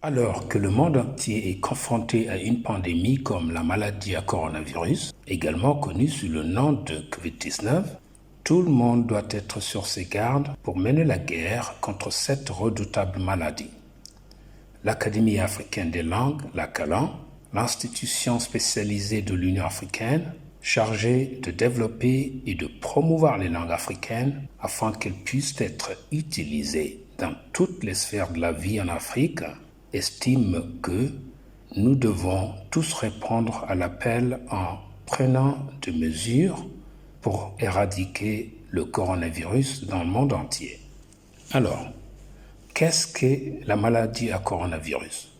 Alors que le monde entier est confronté à une pandémie comme la maladie à coronavirus, également connue sous le nom de COVID-19, tout le monde doit être sur ses gardes pour mener la guerre contre cette redoutable maladie. L'Académie africaine des langues, la CALAN, l'institution spécialisée de l'Union africaine, chargée de développer et de promouvoir les langues africaines afin qu'elles puissent être utilisées dans toutes les sphères de la vie en Afrique, estime que nous devons tous répondre à l'appel en prenant des mesures pour éradiquer le coronavirus dans le monde entier. Alors, qu'est-ce que la maladie à coronavirus?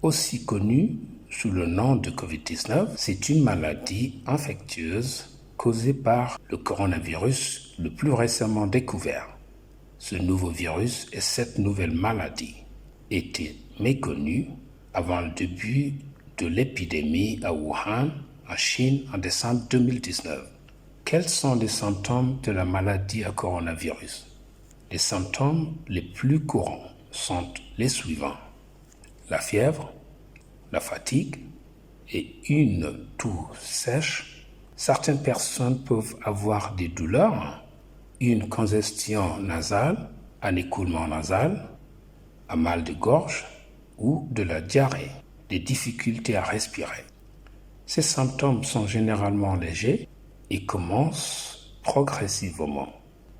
Aussi connue sous le nom de COVID-19, c'est une maladie infectieuse causée par le coronavirus le plus récemment découvert. Ce nouveau virus et cette nouvelle maladie étaient méconnus avant le début de l'épidémie à Wuhan, en Chine, en décembre 2019. Quels sont les symptômes de la maladie à coronavirus? Les symptômes les plus courants sont les suivants: la fièvre, la fatigue et une toux sèche. Certaines personnes peuvent avoir des douleurs, une congestion nasale, un écoulement nasal, un mal de gorge ou de la diarrhée, des difficultés à respirer. Ces symptômes sont généralement légers et commencent progressivement.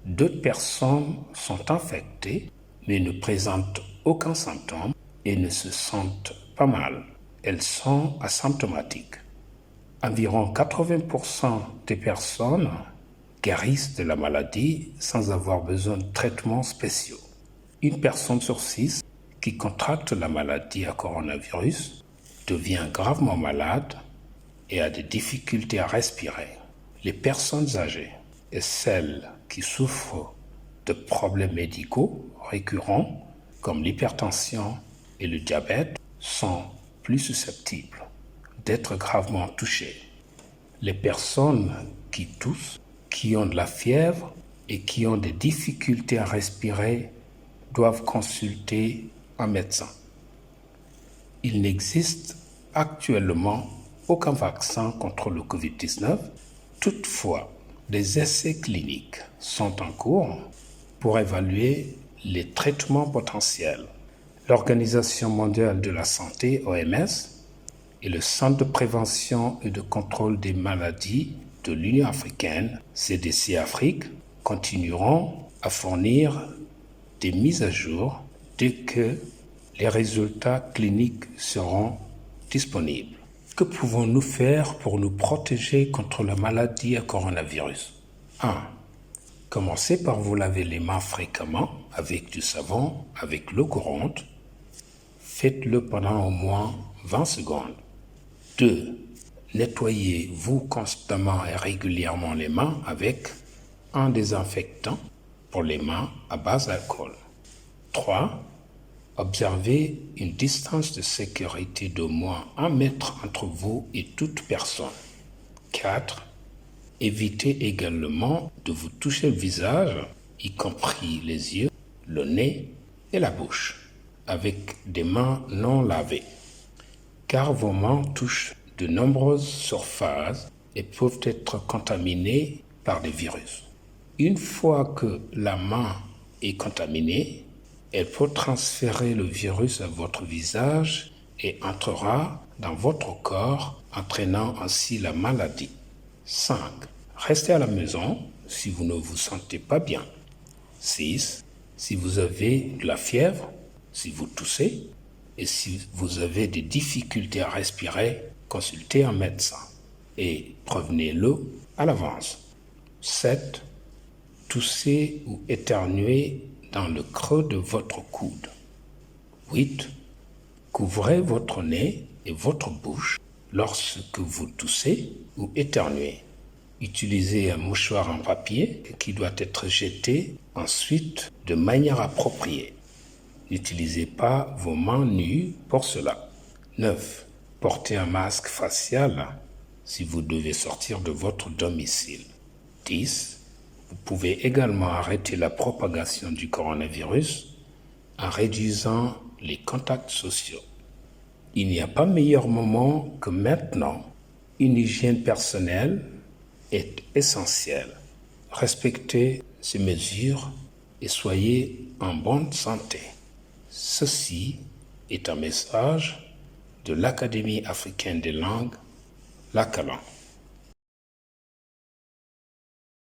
D'autres personnes sont infectées mais ne présentent aucun symptôme et ne se sentent pas mal. Elles sont asymptomatiques. Environ 80% des personnes guérissent de la maladie sans avoir besoin de traitements spéciaux. Une personne sur 6 qui contracte la maladie à coronavirus devient gravement malade et a des difficultés à respirer. Les personnes âgées et celles qui souffrent de problèmes médicaux récurrents comme l'hypertension et le diabète sont plus susceptibles d'être gravement touchées. Les personnes qui toussent, qui ont de la fièvre et qui ont des difficultés à respirer doivent consulter un médecin. Il n'existe actuellement aucun vaccin contre le COVID-19. Toutefois, des essais cliniques sont en cours pour évaluer les traitements potentiels. L'Organisation mondiale de la santé, OMS, et le Centre de prévention et de contrôle des maladies de l'Union africaine, CDC Afrique, continueront à fournir des mises à jour dès que les résultats cliniques seront disponibles. Que pouvons-nous faire pour nous protéger contre la maladie à coronavirus? 1. Commencez par vous laver les mains fréquemment avec du savon, avec l'eau courante. Faites-le pendant au moins 20 secondes. 2. Nettoyez-vous constamment et régulièrement les mains avec un désinfectant pour les mains à base d'alcool. 3. Observez une distance de sécurité d'au moins 1 mètre entre vous et toute personne. 4. Évitez également de vous toucher le visage, y compris les yeux, le nez et la bouche, avec des mains non lavées, car vos mains touchent de nombreuses surfaces et peuvent être contaminées par des virus. Une fois que la main est contaminée, elle peut transférer le virus à votre visage et entrera dans votre corps, entraînant ainsi la maladie. 5. Restez à la maison si vous ne vous sentez pas bien. 6. Si vous avez de la fièvre, si vous toussez et si vous avez des difficultés à respirer, consultez un médecin et prévenez-le à l'avance. 7. Toussez ou éternuez dans le creux de votre coude. 8. Couvrez votre nez et votre bouche lorsque vous toussez ou éternuez. Utilisez un mouchoir en papier qui doit être jeté ensuite de manière appropriée. N'utilisez pas vos mains nues pour cela. 9. Portez un masque facial si vous devez sortir de votre domicile. 10. Vous pouvez également arrêter la propagation du coronavirus en réduisant les contacts sociaux. Il n'y a pas meilleur moment que maintenant. Une hygiène personnelle est essentielle. Respectez ces mesures et soyez en bonne santé. Ceci est un message de l'Académie africaine des langues, l'ACALAN.